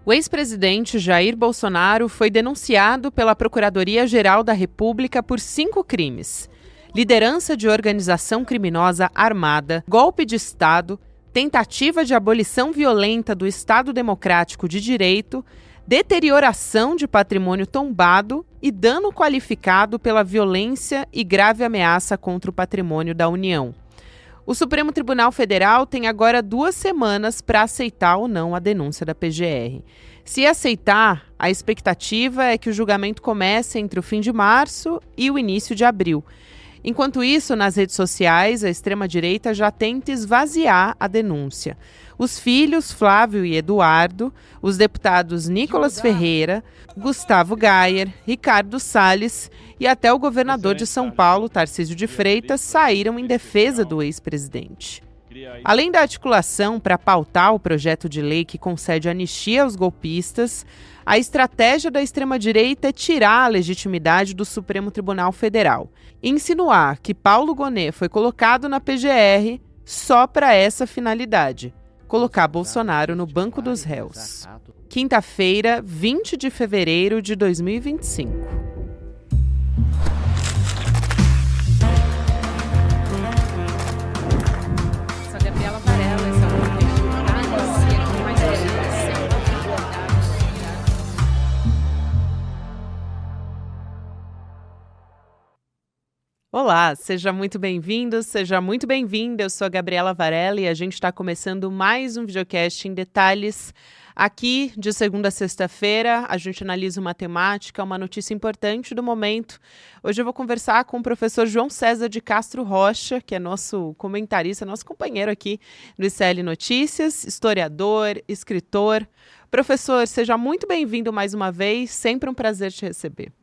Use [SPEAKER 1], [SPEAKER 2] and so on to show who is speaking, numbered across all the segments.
[SPEAKER 1] O ex-presidente Jair Bolsonaro foi denunciado pela Procuradoria-Geral da República por 5 crimes: liderança de organização criminosa armada, golpe de Estado, tentativa de abolição violenta do Estado Democrático de Direito, deterioração de patrimônio tombado e dano qualificado pela violência e grave ameaça contra o patrimônio da União. O Supremo Tribunal Federal tem agora 2 semanas para aceitar ou não a denúncia da PGR. Se aceitar, a expectativa é que o julgamento comece entre o fim de março e o início de abril. Enquanto isso, nas redes sociais, a extrema-direita já tenta esvaziar a denúncia. Os filhos Flávio e Eduardo, os deputados Nicolas Ferreira, Gustavo Gayer, Ricardo Salles e até o governador de São Paulo, Tarcísio de Freitas, saíram em defesa do ex-presidente. Além da articulação para pautar o projeto de lei que concede anistia aos golpistas, a estratégia da extrema-direita é tirar a legitimidade do Supremo Tribunal Federal e insinuar que Paulo Gonet foi colocado na PGR só para essa finalidade: colocar Bolsonaro no banco dos réus. Quinta-feira, 20 de fevereiro de 2025. Olá, seja muito bem-vindo, seja muito bem-vinda. Eu sou a Gabriela Varela e a gente está começando mais um videocast em detalhes. Aqui, de segunda a sexta-feira, a gente analisa uma temática, uma notícia importante do momento. Hoje eu vou conversar com o professor João César de Castro Rocha, que é nosso comentarista, nosso companheiro aqui no ICL Notícias, historiador, escritor. Professor, seja muito bem-vindo mais uma vez, sempre um prazer te receber.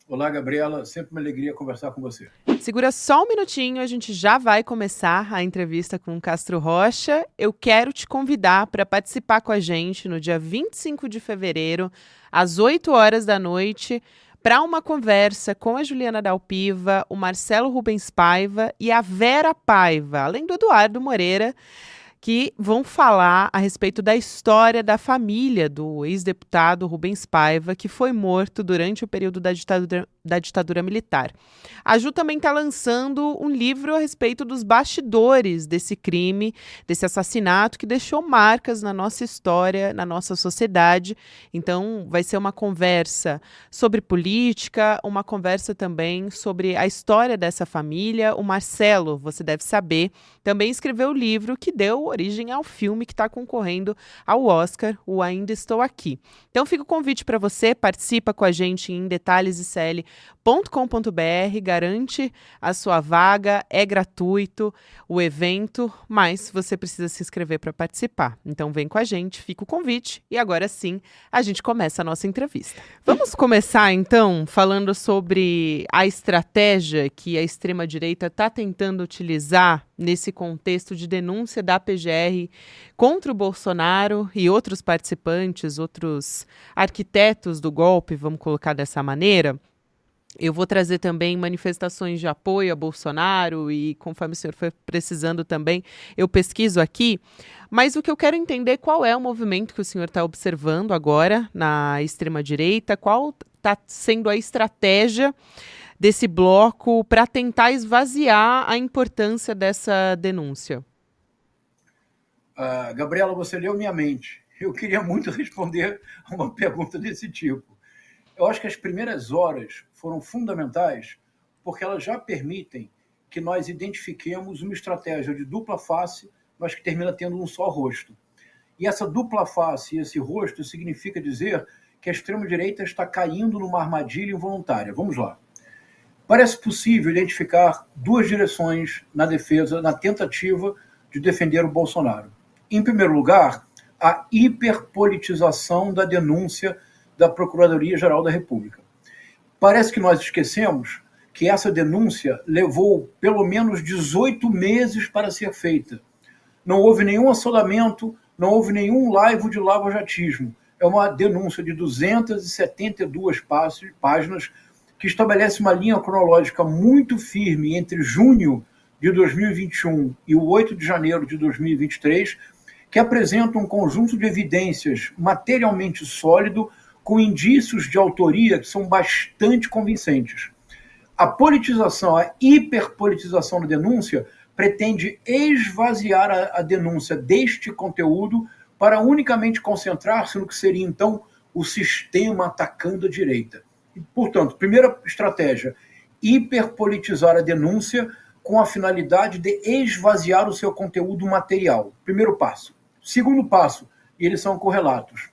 [SPEAKER 2] Olá, Gabriela, sempre uma alegria conversar com você.
[SPEAKER 1] Segura só um minutinho, a gente já vai começar a entrevista com o Castro Rocha. Eu quero te convidar para participar com a gente no dia 25 de fevereiro, às 8 horas da noite, para uma conversa com a Juliana Dalpiva, o Marcelo Rubens Paiva e a Vera Paiva, além do Eduardo Moreira, que vão falar a respeito da história da família do ex-deputado Rubens Paiva, que foi morto durante o período da ditadura militar. A Ju também está lançando um livro a respeito dos bastidores desse crime, desse assassinato que deixou marcas na nossa história, na nossa sociedade. Então, vai ser uma conversa sobre política, uma conversa também sobre a história dessa família. O Marcelo, você deve saber, também escreveu o livro que deu origem ao filme que está concorrendo ao Oscar, o Ainda Estou Aqui. Então fica o convite para você, participa com a gente em detalhesicl.com.br, garante a sua vaga, é gratuito o evento, mas você precisa se inscrever para participar. Então vem com a gente, fica o convite e agora sim a gente começa a nossa entrevista. Vamos começar então falando sobre a estratégia que a extrema-direita está tentando utilizar nesse contexto de denúncia da PGR contra o Bolsonaro e outros participantes, outros arquitetos do golpe, vamos colocar dessa maneira. Eu vou trazer também manifestações de apoio a Bolsonaro e, conforme o senhor foi precisando também, eu pesquiso aqui. Mas o que eu quero entender é qual é o movimento que o senhor está observando agora na extrema-direita, qual está sendo a estratégia desse bloco para tentar esvaziar a importância dessa denúncia.
[SPEAKER 2] Gabriela, você leu minha mente. Eu queria muito responder a uma pergunta desse tipo. Eu acho que as primeiras horas foram fundamentais porque elas já permitem que nós identifiquemos uma estratégia de dupla face, mas que termina tendo um só rosto. E essa dupla face e esse rosto significa dizer que a extrema-direita está caindo numa armadilha involuntária. Vamos lá. Parece possível identificar 2 direções na defesa, na tentativa de defender o Bolsonaro. Em primeiro lugar, a hiperpolitização da denúncia da Procuradoria-Geral da República. Parece que nós esquecemos que essa denúncia levou pelo menos 18 meses para ser feita. Não houve nenhum assolamento, não houve nenhum laivo de lava-jatismo. É uma denúncia de 272 páginas que estabelece uma linha cronológica muito firme entre junho de 2021 e o 8 de janeiro de 2023, que apresenta um conjunto de evidências materialmente sólido, com indícios de autoria que são bastante convincentes. A politização, a hiperpolitização da denúncia, pretende esvaziar a denúncia deste conteúdo para unicamente concentrar-se no que seria, então, o sistema atacando a direita. E, portanto, primeira estratégia, hiperpolitizar a denúncia com a finalidade de esvaziar o seu conteúdo material. Primeiro passo. Segundo passo, e eles são correlatos.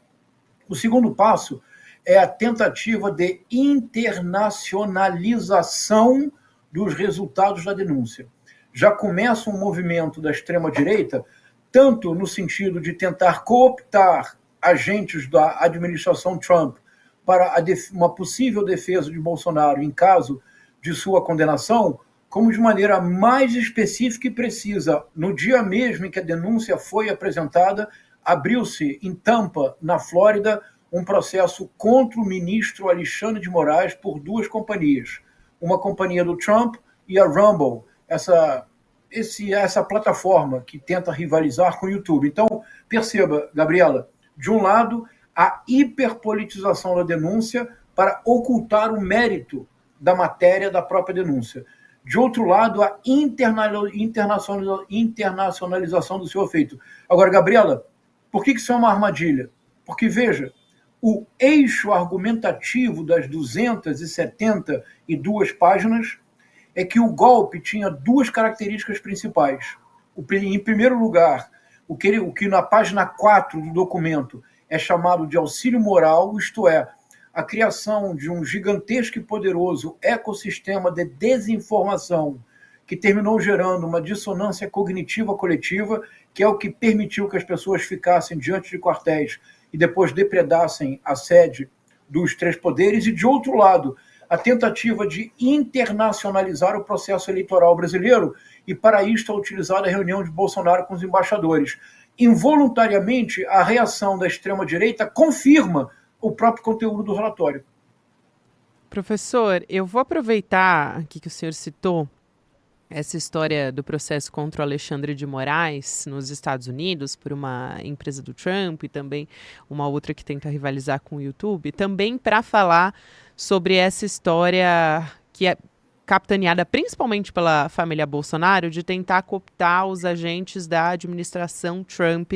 [SPEAKER 2] O segundo passo é a tentativa de internacionalização dos resultados da denúncia. Já começa um movimento da extrema-direita, tanto no sentido de tentar cooptar agentes da administração Trump para uma possível defesa de Bolsonaro em caso de sua condenação, como de maneira mais específica e precisa. No dia mesmo em que a denúncia foi apresentada, abriu-se em Tampa, na Flórida, um processo contra o ministro Alexandre de Moraes por duas companhias. Uma companhia do Trump e a Rumble, essa plataforma que tenta rivalizar com o YouTube. Então, perceba, Gabriela, de um lado, a hiperpolitização da denúncia para ocultar o mérito da matéria da própria denúncia. De outro lado, a internacionalização do seu efeito. Agora, Gabriela, por que isso é uma armadilha? Porque, veja, o eixo argumentativo das 272 páginas é que o golpe tinha duas características principais. Em primeiro lugar, o que na página 4 do documento é chamado de auxílio moral, isto é, a criação de um gigantesco e poderoso ecossistema de desinformação que terminou gerando uma dissonância cognitiva coletiva, que é o que permitiu que as pessoas ficassem diante de quartéis e depois depredassem a sede dos três poderes, e, de outro lado, a tentativa de internacionalizar o processo eleitoral brasileiro, e para isto é utilizada a reunião de Bolsonaro com os embaixadores. Involuntariamente, a reação da extrema-direita confirma o próprio conteúdo do relatório.
[SPEAKER 1] Professor, eu vou aproveitar aqui que o senhor citou essa história do processo contra o Alexandre de Moraes nos Estados Unidos por uma empresa do Trump e também uma outra que tenta rivalizar com o YouTube, também para falar sobre essa história que é capitaneada principalmente pela família Bolsonaro de tentar cooptar os agentes da administração Trump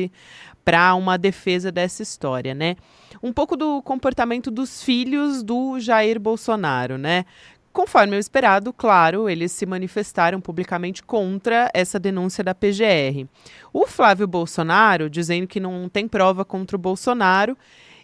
[SPEAKER 1] para uma defesa dessa história, né? Um pouco do comportamento dos filhos do Jair Bolsonaro, né? Conforme o esperado, claro, eles se manifestaram publicamente contra essa denúncia da PGR. O Flávio Bolsonaro, dizendo que não tem prova contra o Bolsonaro,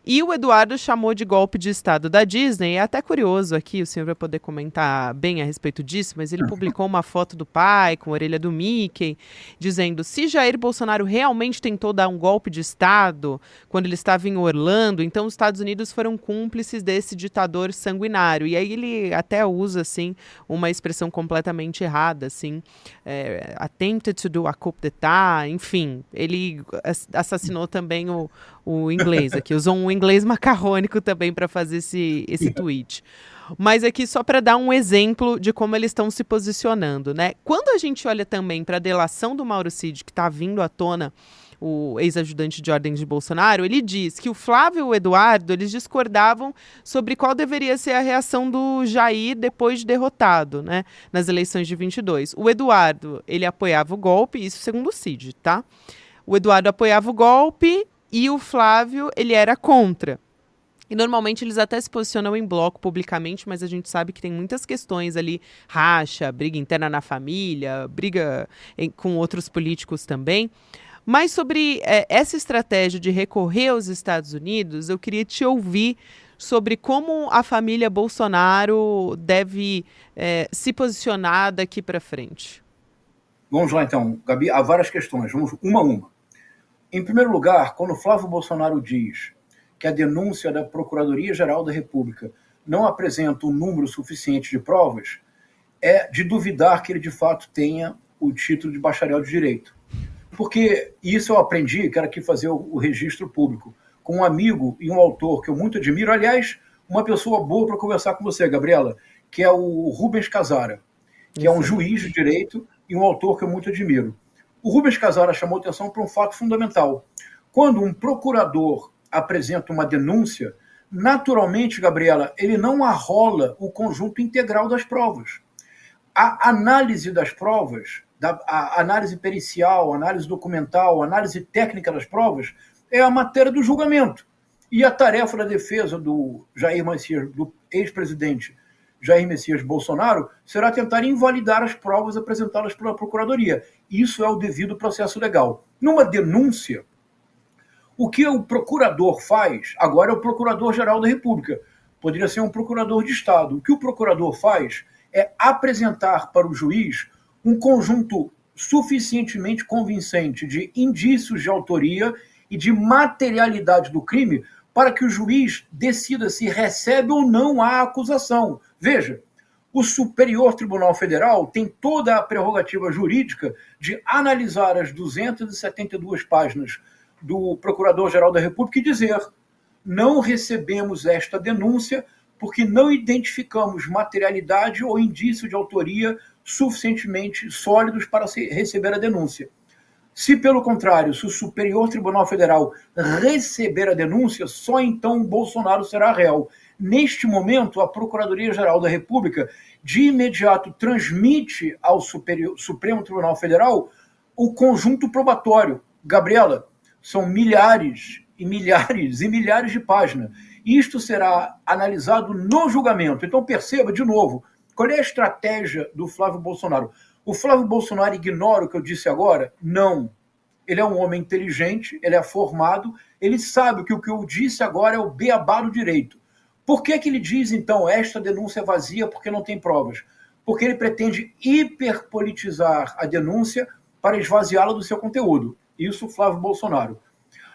[SPEAKER 1] e o Eduardo chamou de golpe de Estado da Disney. É até curioso aqui, o senhor vai poder comentar bem a respeito disso, mas ele publicou uma foto do pai com a orelha do Mickey, dizendo: se Jair Bolsonaro realmente tentou dar um golpe de Estado quando ele estava em Orlando, então os Estados Unidos foram cúmplices desse ditador sanguinário. E aí ele até usa, assim, uma expressão completamente errada, assim, attempted to do a coup d'etat, enfim, ele assassinou também o inglês aqui, usou um inglês macarrônico também para fazer esse tweet. Mas aqui só para dar um exemplo de como eles estão se posicionando, né? Quando a gente olha também para a delação do Mauro Cid, que está vindo à tona, o ex-ajudante de ordens de Bolsonaro, ele diz que o Flávio e o Eduardo, eles discordavam sobre qual deveria ser a reação do Jair depois de derrotado, né, nas eleições de 22. O Eduardo, ele apoiava o golpe, isso segundo o Cid, tá? O Eduardo apoiava o golpe e o Flávio, ele era contra. E normalmente eles até se posicionam em bloco publicamente, mas a gente sabe que tem muitas questões ali, racha, briga interna na família, briga com outros políticos também. Mas sobre essa estratégia de recorrer aos Estados Unidos, eu queria te ouvir sobre como a família Bolsonaro deve se posicionar daqui para frente.
[SPEAKER 2] Vamos lá então, Gabi, há várias questões, vamos uma a uma. Em primeiro lugar, quando Flávio Bolsonaro diz que a denúncia da Procuradoria-Geral da República não apresenta um número suficiente de provas, é de duvidar que ele de fato tenha o título de bacharel de Direito. Porque isso eu aprendi, quero aqui fazer o registro público, com um amigo e um autor que eu muito admiro, aliás, uma pessoa boa para conversar com você, Gabriela, que é o Rubens Casara, que é um juiz de direito e um autor que eu muito admiro. O Rubens Casara chamou atenção para um fato fundamental. Quando um procurador apresenta uma denúncia, naturalmente, Gabriela, ele não arrola o conjunto integral das provas. A análise das provas, a análise pericial, a análise documental, a análise técnica das provas, é a matéria do julgamento. E a tarefa da defesa do Jair Messias, do ex-presidente Jair Messias Bolsonaro, será tentar invalidar as provas apresentadas pela Procuradoria. Isso é o devido processo legal. Numa denúncia, o que o procurador faz, agora é o Procurador-Geral da República, poderia ser um procurador de Estado. O que o procurador faz é apresentar para o juiz um conjunto suficientemente convincente de indícios de autoria e de materialidade do crime para que o juiz decida se recebe ou não a acusação. Veja, o Superior Tribunal Federal tem toda a prerrogativa jurídica de analisar as 272 páginas do Procurador-Geral da República e dizer: não recebemos esta denúncia porque não identificamos materialidade ou indício de autoria suficientemente sólidos para receber a denúncia. Se, pelo contrário, se o Superior Tribunal Federal receber a denúncia, só então o Bolsonaro será réu. Neste momento, a Procuradoria-Geral da República, de imediato, transmite ao Supremo Tribunal Federal o conjunto probatório. Gabriela, são milhares e milhares e milhares de páginas. Isto será analisado no julgamento. Então, perceba, de novo, qual é a estratégia do Flávio Bolsonaro? O Flávio Bolsonaro ignora o que eu disse agora? Não. Ele é um homem inteligente, ele é formado, ele sabe que o que eu disse agora é o beabá do direito. Por que ele diz, então, esta denúncia é vazia porque não tem provas? Porque ele pretende hiperpolitizar a denúncia para esvaziá-la do seu conteúdo. Isso, Flávio Bolsonaro.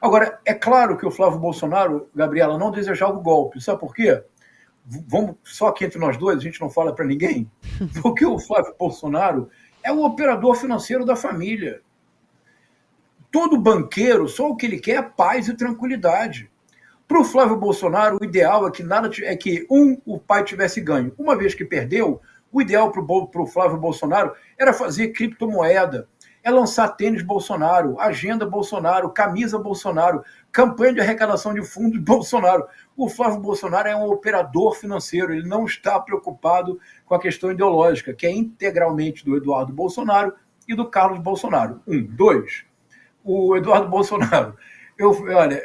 [SPEAKER 2] Agora, é claro que o Flávio Bolsonaro, Gabriela, não desejava o golpe. Sabe por quê? Vamos só aqui entre nós dois, a gente não fala para ninguém, porque o Flávio Bolsonaro é o operador financeiro da família. Todo banqueiro, só o que ele quer é paz e tranquilidade. Para o Flávio Bolsonaro, o ideal é que o pai tivesse ganho. Uma vez que perdeu, o ideal para o Flávio Bolsonaro era fazer criptomoeda, é lançar tênis Bolsonaro, agenda Bolsonaro, camisa Bolsonaro, campanha de arrecadação de fundos Bolsonaro. O Flávio Bolsonaro é um operador financeiro, ele não está preocupado com a questão ideológica, que é integralmente do Eduardo Bolsonaro e do Carlos Bolsonaro. 2, o Eduardo Bolsonaro.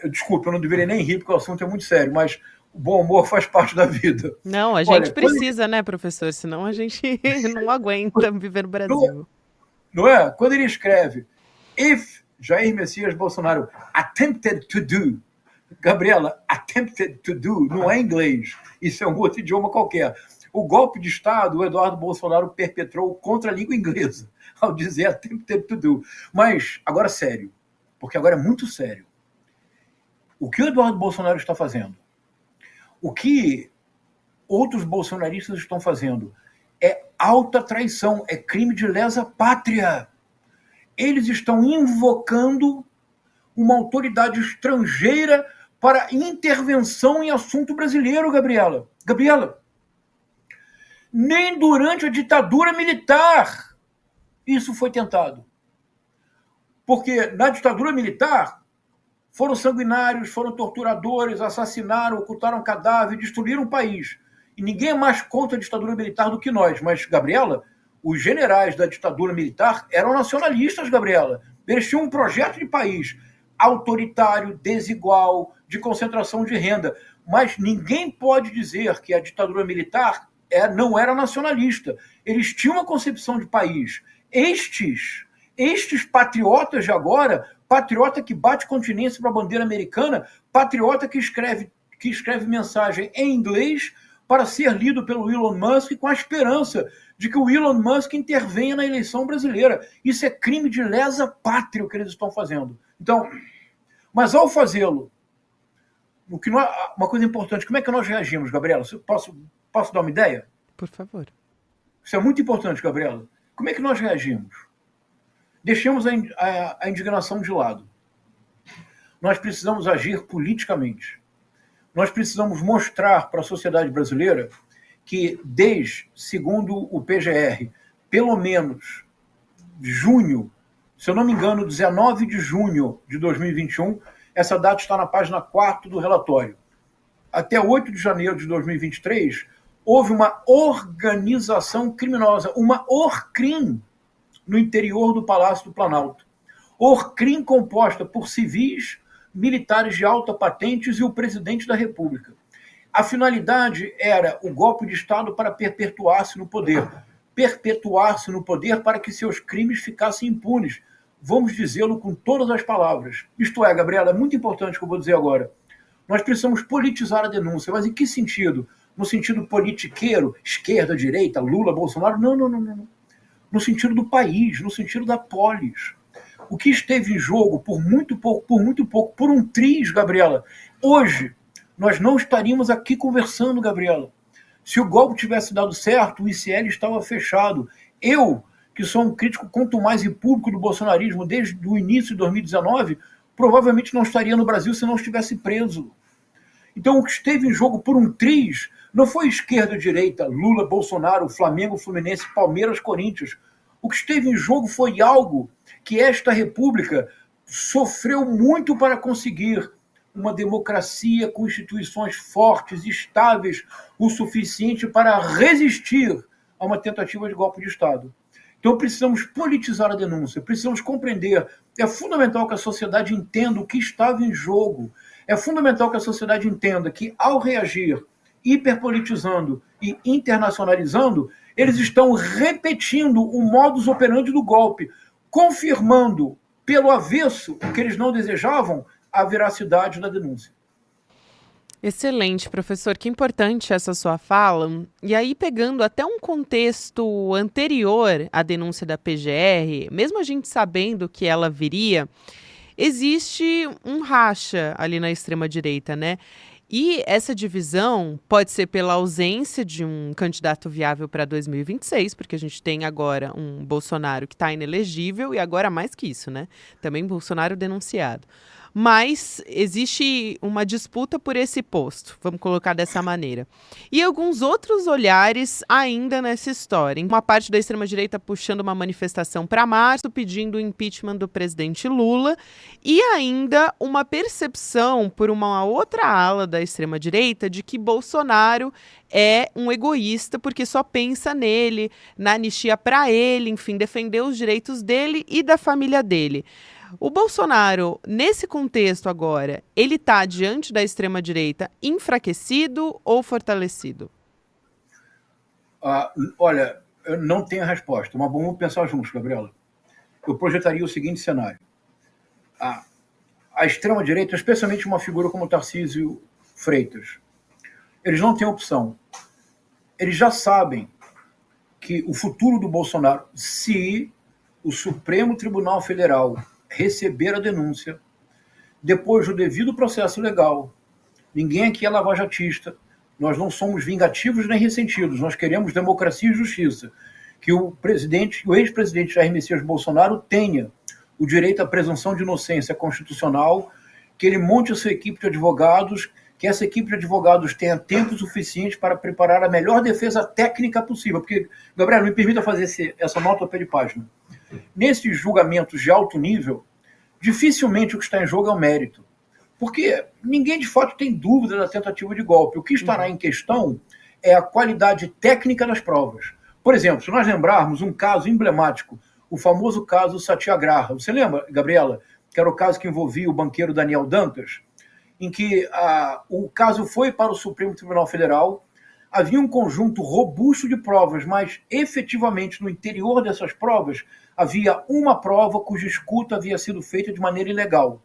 [SPEAKER 2] Desculpa, eu não deveria nem rir, porque o assunto é muito sério, mas o bom humor faz parte da vida.
[SPEAKER 1] Não, a gente precisa, né, professor? Senão a gente não aguenta viver no Brasil.
[SPEAKER 2] Não é? Quando ele escreve if Jair Messias Bolsonaro attempted to do, Gabriela, attempted to do não é inglês, isso é um outro idioma qualquer. O golpe de Estado, o Eduardo Bolsonaro perpetrou contra a língua inglesa, ao dizer attempted to do. Mas, agora sério, porque agora é muito sério. O que o Eduardo Bolsonaro está fazendo? O que outros bolsonaristas estão fazendo? É alta traição, é crime de lesa pátria. Eles estão invocando uma autoridade estrangeira para intervenção em assunto brasileiro, Gabriela. Gabriela, nem durante a ditadura militar isso foi tentado. Porque na ditadura militar foram sanguinários, foram torturadores, assassinaram, ocultaram cadáver, destruíram o país. E ninguém é mais contra a ditadura militar do que nós. Mas, Gabriela, os generais da ditadura militar eram nacionalistas, Gabriela. Eles tinham um projeto de país autoritário, desigual, de concentração de renda. Mas ninguém pode dizer que a ditadura militar não era nacionalista. Eles tinham uma concepção de país. Estes patriotas de agora, patriota que bate continência para a bandeira americana, patriota que escreve mensagem em inglês para ser lido pelo Elon Musk com a esperança de que o Elon Musk intervenha na eleição brasileira. Isso é crime de lesa pátria o que eles estão fazendo. Então, mas ao fazê-lo, uma coisa importante, como é que nós reagimos, Gabriela? Posso dar uma ideia?
[SPEAKER 1] Por favor.
[SPEAKER 2] Isso é muito importante, Gabriela. Como é que nós reagimos? Deixemos a indignação de lado. Nós precisamos agir politicamente. Nós precisamos mostrar para a sociedade brasileira que, segundo o PGR, pelo menos junho se eu não me engano, 19 de junho de 2021, essa data está na página 4 do relatório. Até 8 de janeiro de 2023, houve uma organização criminosa, uma Orcrim, no interior do Palácio do Planalto. Orcrim composta por civis, militares de alta patentes e o presidente da República. A finalidade era o golpe de Estado para perpetuar-se no poder. Perpetuar-se no poder para que seus crimes ficassem impunes. Vamos dizê-lo com todas as palavras. Isto é, Gabriela, é muito importante o que eu vou dizer agora. Nós precisamos politizar a denúncia. Mas em que sentido? No sentido politiqueiro, esquerda, direita, Lula, Bolsonaro? Não. No sentido do país, no sentido da polis. O que esteve em jogo por muito pouco, por um triz, Gabriela. Hoje, nós não estaríamos aqui conversando, Gabriela. Se o golpe tivesse dado certo, o ICL estava fechado. Eu, que sou um crítico quanto mais público do bolsonarismo desde o início de 2019, provavelmente não estaria no Brasil se não estivesse preso. Então, o que esteve em jogo por um triz não foi esquerda, direita, Lula, Bolsonaro, Flamengo, Fluminense, Palmeiras, Corinthians. O que esteve em jogo foi algo que esta república sofreu muito para conseguir: uma democracia com instituições fortes, estáveis, o suficiente para resistir a uma tentativa de golpe de Estado. Então precisamos politizar a denúncia, precisamos compreender. É fundamental que a sociedade entenda o que estava em jogo. É fundamental que a sociedade entenda que, ao reagir hiperpolitizando e internacionalizando, eles estão repetindo o modus operandi do golpe, confirmando pelo avesso o que eles não desejavam, a veracidade da denúncia.
[SPEAKER 1] Excelente, professor. Que importante essa sua fala. E aí, pegando até um contexto anterior à denúncia da PGR, mesmo a gente sabendo que ela viria, existe um racha ali na extrema-direita, né? E essa divisão pode ser pela ausência de um candidato viável para 2026, porque a gente tem agora um Bolsonaro que está inelegível e agora mais que isso, né? Também Bolsonaro denunciado. Mas existe uma disputa por esse posto, vamos colocar dessa maneira. E alguns outros olhares ainda nessa história. Uma parte da extrema-direita puxando uma manifestação para março, pedindo o impeachment do presidente Lula, e ainda uma percepção por uma outra ala da extrema-direita de que Bolsonaro é um egoísta porque só pensa nele, na anistia para ele, enfim, defender os direitos dele e da família dele. O Bolsonaro, nesse contexto agora, ele está diante da extrema-direita enfraquecido ou fortalecido?
[SPEAKER 2] Olha, eu não tenho a resposta, mas vamos pensar juntos, Gabriela. Eu projetaria o seguinte cenário. A extrema-direita, especialmente uma figura como Tarcísio Freitas, eles não têm opção. Eles já sabem que o futuro do Bolsonaro, se o Supremo Tribunal Federal receber a denúncia, depois do devido processo legal, ninguém aqui é lavajatista, nós não somos vingativos nem ressentidos, nós queremos democracia e justiça, que o ex-presidente Jair Messias Bolsonaro tenha o direito à presunção de inocência constitucional, que ele monte a sua equipe de advogados, que essa equipe de advogados tenha tempo suficiente para preparar a melhor defesa técnica possível. Porque, Gabriel, me permita fazer essa nota ao pé de página. Nesses julgamentos de alto nível, dificilmente o que está em jogo é o mérito. Porque ninguém, de fato, tem dúvida da tentativa de golpe. O que estará em questão é a qualidade técnica das provas. Por exemplo, se nós lembrarmos um caso emblemático, o famoso caso Satyagraha. Você lembra, Gabriela, que era o caso que envolvia o banqueiro Daniel Dantas, em que o caso foi para o Supremo Tribunal Federal, havia um conjunto robusto de provas, mas efetivamente no interior dessas provas havia uma prova cuja escuta havia sido feita de maneira ilegal.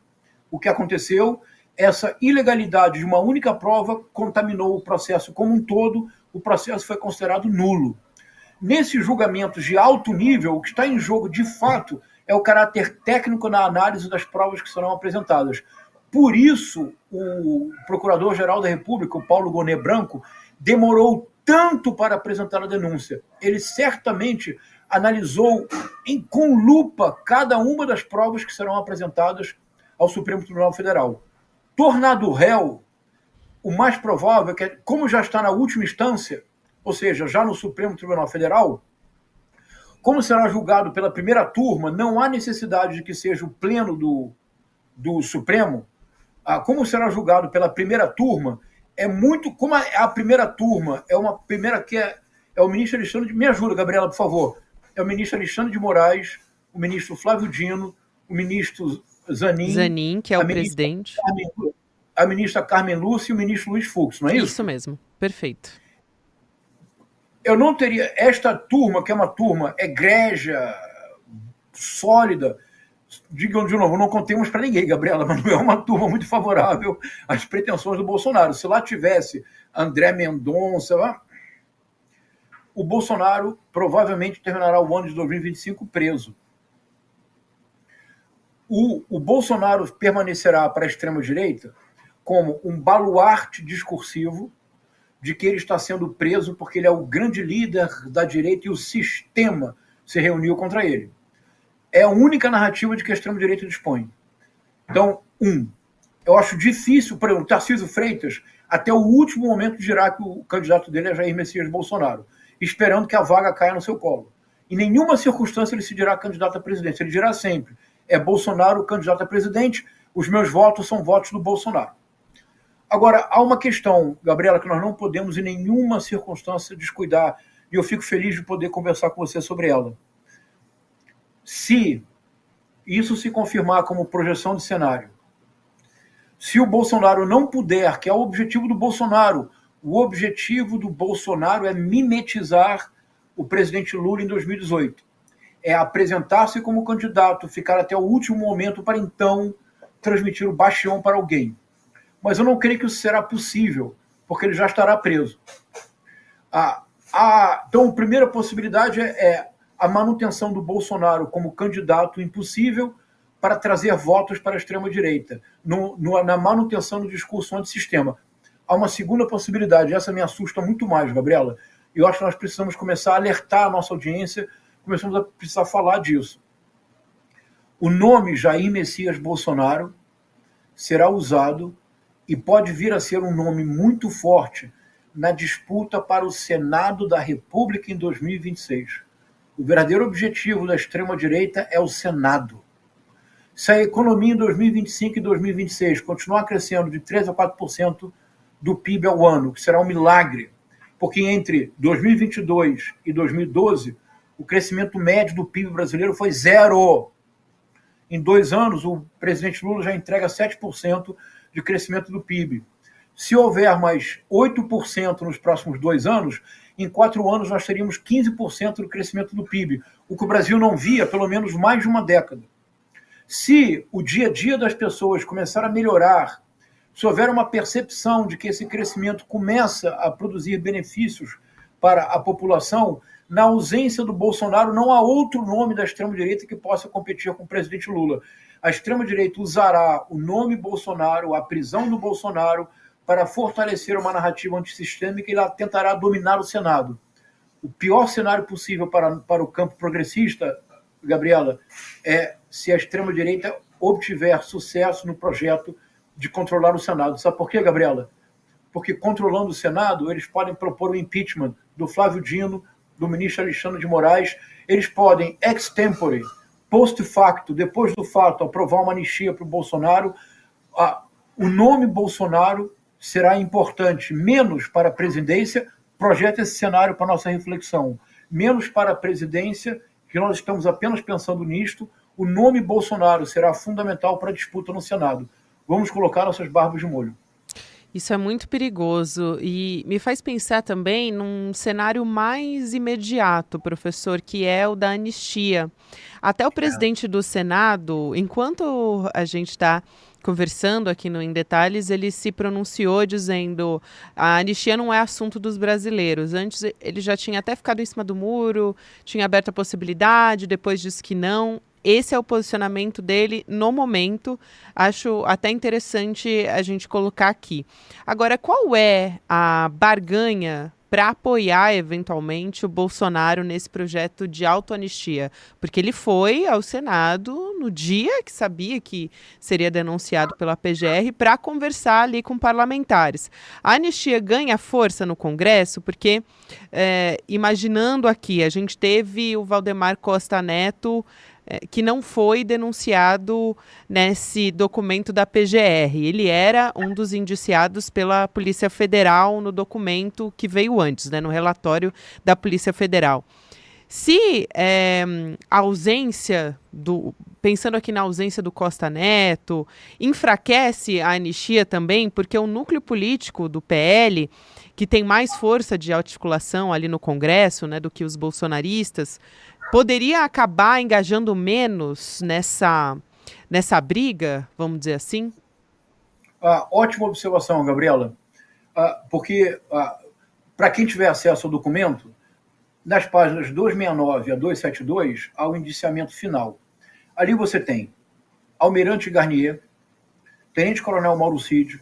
[SPEAKER 2] O que aconteceu? Essa ilegalidade de uma única prova contaminou o processo como um todo, o processo foi considerado nulo. Nesses julgamentos de alto nível, o que está em jogo de fato é o caráter técnico na análise das provas que serão apresentadas. Por isso, o Procurador-Geral da República, o Paulo Gonet Branco, demorou tanto para apresentar a denúncia. Ele certamente analisou com lupa cada uma das provas que serão apresentadas ao Supremo Tribunal Federal. Tornado réu, o mais provável é que, como já está na última instância, ou seja, já no Supremo Tribunal Federal, Como será julgado pela primeira turma, não há necessidade de que seja o pleno do Supremo. Como será julgado pela primeira turma, é muito... Como a primeira turma é uma primeira que é o ministro Alexandre... Me ajuda, Gabriela, por favor. É o ministro Alexandre de Moraes, o ministro Flávio Dino, o ministro
[SPEAKER 1] Zanin, que é o presidente.
[SPEAKER 2] A ministra Carmen Lúcia e o ministro Luiz Fux, não é isso?
[SPEAKER 1] Isso mesmo, perfeito.
[SPEAKER 2] Eu não teria... Esta turma, que é uma turma egrégia, sólida... Digam de novo, não contemos para ninguém, Gabriela, mas não é uma turma muito favorável às pretensões do Bolsonaro. Se lá tivesse André Mendonça, o Bolsonaro provavelmente terminará o ano de 2025 preso. O Bolsonaro permanecerá para a extrema-direita como um baluarte discursivo de que ele está sendo preso porque ele é o grande líder da direita e o sistema se reuniu contra ele. É a única narrativa de que a extrema-direita dispõe. Então, eu acho difícil, por exemplo, o Tarcísio Freitas, até o último momento, dirá que o candidato dele é Jair Messias Bolsonaro, esperando que a vaga caia no seu colo. Em nenhuma circunstância ele se dirá candidato à presidência. Ele dirá sempre, é Bolsonaro candidato a presidente, os meus votos são votos do Bolsonaro. Agora, há uma questão, Gabriela, que nós não podemos em nenhuma circunstância descuidar, e eu fico feliz de poder conversar com você sobre ela. Se isso se confirmar como projeção de cenário, se o Bolsonaro não puder, que é o objetivo do Bolsonaro, o objetivo do Bolsonaro é mimetizar o presidente Lula em 2018. É apresentar-se como candidato, ficar até o último momento para então transmitir o bastião para alguém. Mas eu não creio que isso será possível, porque ele já estará preso. Então, a primeira possibilidade é a manutenção do Bolsonaro como candidato impossível para trazer votos para a extrema-direita, na manutenção do discurso antissistema. Há uma segunda possibilidade, essa me assusta muito mais, Gabriela. Eu acho que nós precisamos começar a alertar a nossa audiência, começamos a precisar falar disso. O nome Jair Messias Bolsonaro será usado e pode vir a ser um nome muito forte na disputa para o Senado da República em 2026. O verdadeiro objetivo da extrema-direita é o Senado. Se a economia em 2025 e 2026 continuar crescendo de 3% a 4% do PIB ao ano, que será um milagre, porque entre 2022 e 2012, o crescimento médio do PIB brasileiro foi 0. Em 2 anos, o presidente Lula já entrega 7% de crescimento do PIB. Se houver mais 8% nos próximos 2 anos, em 4 anos nós teríamos 15% do crescimento do PIB, o que o Brasil não via há pelo menos mais de uma década. Se o dia a dia das pessoas começar a melhorar, se houver uma percepção de que esse crescimento começa a produzir benefícios para a população, na ausência do Bolsonaro não há outro nome da extrema-direita que possa competir com o presidente Lula. A extrema-direita usará o nome Bolsonaro, a prisão do Bolsonaro, para fortalecer uma narrativa antissistêmica e ela tentará dominar o Senado. O pior cenário possível para o campo progressista, Gabriela, é se a extrema-direita obtiver sucesso no projeto de controlar o Senado. Sabe por quê, Gabriela? Porque controlando o Senado, eles podem propor o impeachment do Flávio Dino, do ministro Alexandre de Moraes, eles podem, ex tempore, post facto, depois do fato, aprovar uma anistia para o Bolsonaro. O nome Bolsonaro será importante menos para a presidência, projeta esse cenário para a nossa reflexão, menos para a presidência, que nós estamos apenas pensando nisto, o nome Bolsonaro será fundamental para a disputa no Senado. Vamos colocar nossas barbas de molho.
[SPEAKER 1] Isso é muito perigoso e me faz pensar também num cenário mais imediato, professor, que é o da anistia. Até o presidente do Senado, enquanto a gente está conversando aqui no Em Detalhes, ele se pronunciou dizendo a anistia não é assunto dos brasileiros. Antes ele já tinha até ficado em cima do muro, tinha aberto a possibilidade, depois disse que não. Esse é o posicionamento dele no momento. Acho até interessante a gente colocar aqui. Agora, qual é a barganha para apoiar eventualmente o Bolsonaro nesse projeto de autoanistia? Porque ele foi ao Senado no dia que sabia que seria denunciado pela PGR para conversar ali com parlamentares. A anistia ganha força no Congresso porque, imaginando aqui, a gente teve o Valdemar Costa Neto, que não foi denunciado nesse documento da PGR. Ele era um dos indiciados pela Polícia Federal no documento que veio antes, né, no relatório da Polícia Federal. Se a ausência pensando aqui na ausência do Costa Neto, enfraquece a anistia também, porque o núcleo político do PL, que tem mais força de articulação ali no Congresso, né, do que os bolsonaristas, poderia acabar engajando menos nessa briga, vamos dizer assim?
[SPEAKER 2] Ótima observação, Gabriela. Porque, para quem tiver acesso ao documento, nas páginas 269 a 272, há o indiciamento final. Ali você tem Almirante Garnier, Tenente-Coronel Mauro Cid,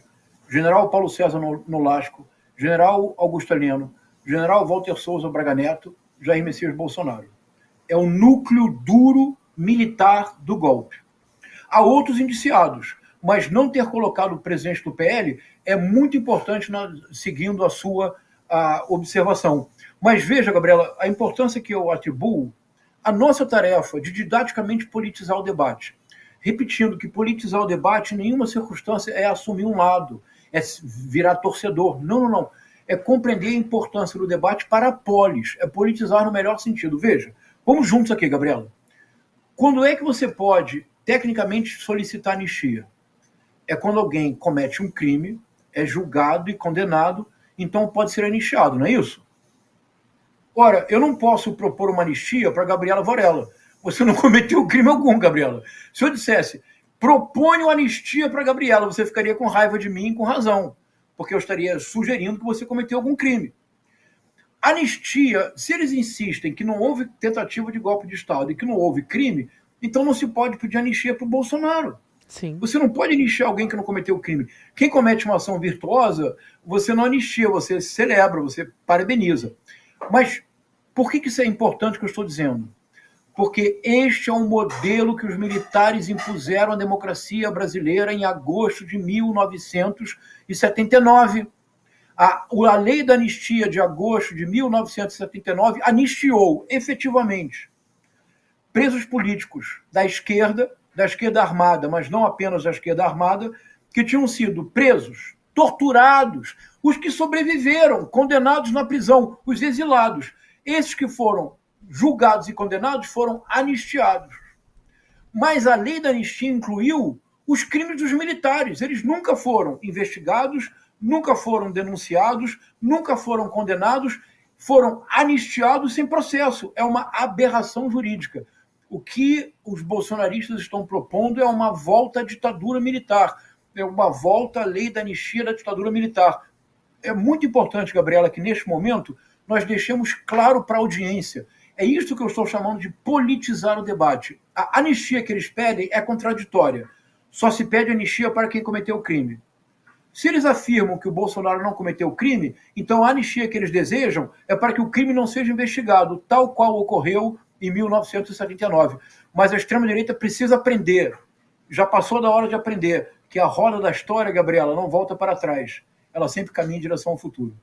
[SPEAKER 2] General Paulo César Nolasco, General Augusto Heleno, General Walter Souza Braga Neto, Jair Messias Bolsonaro. É o núcleo duro militar do golpe. Há outros indiciados, mas não ter colocado o presidente do PL é muito importante seguindo a sua observação. Mas veja, Gabriela, a importância que eu atribuo à nossa tarefa de didaticamente politizar o debate. Repetindo que politizar o debate em nenhuma circunstância é assumir um lado, é virar torcedor. Não. É compreender a importância do debate para a polis, é politizar no melhor sentido. Veja, vamos juntos aqui, Gabriela. Quando é que você pode, tecnicamente, solicitar anistia? É quando alguém comete um crime, é julgado e condenado, então pode ser anistiado, não é isso? Ora, eu não posso propor uma anistia para Gabriela Varela. Você não cometeu crime algum, Gabriela. Se eu dissesse, proponho anistia para Gabriela, você ficaria com raiva de mim, com razão, porque eu estaria sugerindo que você cometeu algum crime. Anistia, se eles insistem que não houve tentativa de golpe de Estado e que não houve crime, então não se pode pedir anistia para o Bolsonaro.
[SPEAKER 1] Sim.
[SPEAKER 2] Você não pode anistiar alguém que não cometeu crime. Quem comete uma ação virtuosa, você não anistia, você celebra, você parabeniza. Mas por que isso é importante que eu estou dizendo? Porque este é um modelo que os militares impuseram à democracia brasileira em agosto de 1979. A lei da anistia de agosto de 1979 anistiou, efetivamente, presos políticos da esquerda armada, mas não apenas da esquerda armada, que tinham sido presos, torturados, os que sobreviveram, condenados na prisão, os exilados. Esses que foram julgados e condenados foram anistiados. Mas a lei da anistia incluiu os crimes dos militares. Eles nunca foram investigados, nunca foram denunciados, nunca foram condenados, foram anistiados sem processo. É uma aberração jurídica. O que os bolsonaristas estão propondo é uma volta à ditadura militar, é uma volta à lei da anistia da ditadura militar. É muito importante, Gabriela, que neste momento nós deixemos claro para a audiência. É isso que eu estou chamando de politizar o debate. A anistia que eles pedem é contraditória. Só se pede anistia para quem cometeu o crime. Se eles afirmam que o Bolsonaro não cometeu crime, então a anistia que eles desejam é para que o crime não seja investigado, tal qual ocorreu em 1979. Mas a extrema-direita precisa aprender. Já passou da hora de aprender que a roda da história, Gabriela, não volta para trás. Ela sempre caminha em direção ao futuro.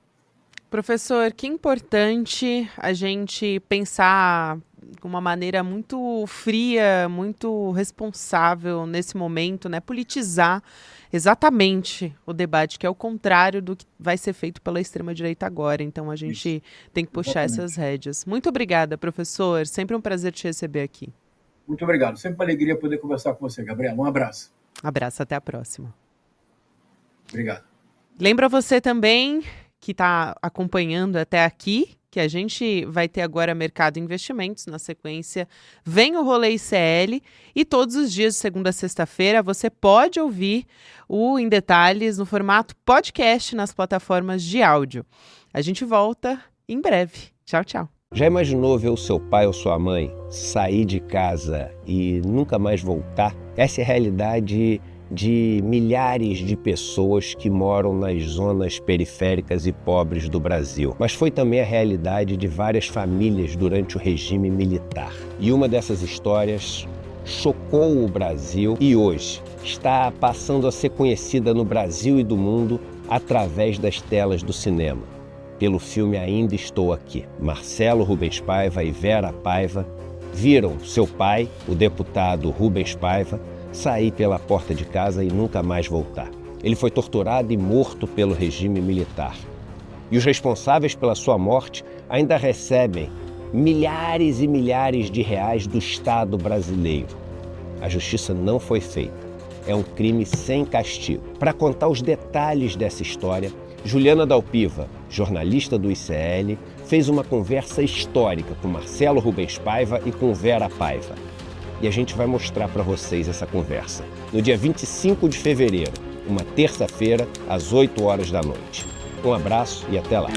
[SPEAKER 1] Professor, que importante a gente pensar de uma maneira muito fria, muito responsável nesse momento, né? Politizar exatamente o debate, que é o contrário do que vai ser feito pela extrema-direita agora. Então a gente tem que puxar essas rédeas. Muito obrigada, professor. Sempre um prazer te receber aqui.
[SPEAKER 2] Muito obrigado. Sempre uma alegria poder conversar com você, Gabriela. Um abraço.
[SPEAKER 1] Abraço, até a próxima.
[SPEAKER 2] Obrigado.
[SPEAKER 1] Lembra você também que está acompanhando até aqui, que a gente vai ter agora Mercado Investimentos, na sequência vem o Rolê ICL e todos os dias de segunda a sexta-feira você pode ouvir o Em Detalhes no formato podcast nas plataformas de áudio. A gente volta em breve. Tchau, tchau.
[SPEAKER 3] Já imaginou ver o seu pai ou sua mãe sair de casa e nunca mais voltar? Essa é a realidade de milhares de pessoas que moram nas zonas periféricas e pobres do Brasil, mas foi também a realidade de várias famílias durante o regime militar. E uma dessas histórias chocou o Brasil e hoje está passando a ser conhecida no Brasil e do mundo através das telas do cinema, pelo filme Ainda Estou Aqui. Marcelo Rubens Paiva e Vera Paiva viram seu pai, o deputado Rubens Paiva, sair pela porta de casa e nunca mais voltar. Ele foi torturado e morto pelo regime militar. E os responsáveis pela sua morte ainda recebem milhares e milhares de reais do Estado brasileiro. A justiça não foi feita. É um crime sem castigo. Para contar os detalhes dessa história, Juliana Dalpiva, jornalista do ICL, fez uma conversa histórica com Marcelo Rubens Paiva e com Vera Paiva. E a gente vai mostrar para vocês essa conversa no dia 25 de fevereiro, uma terça-feira, às 8 horas da noite. Um abraço e até lá.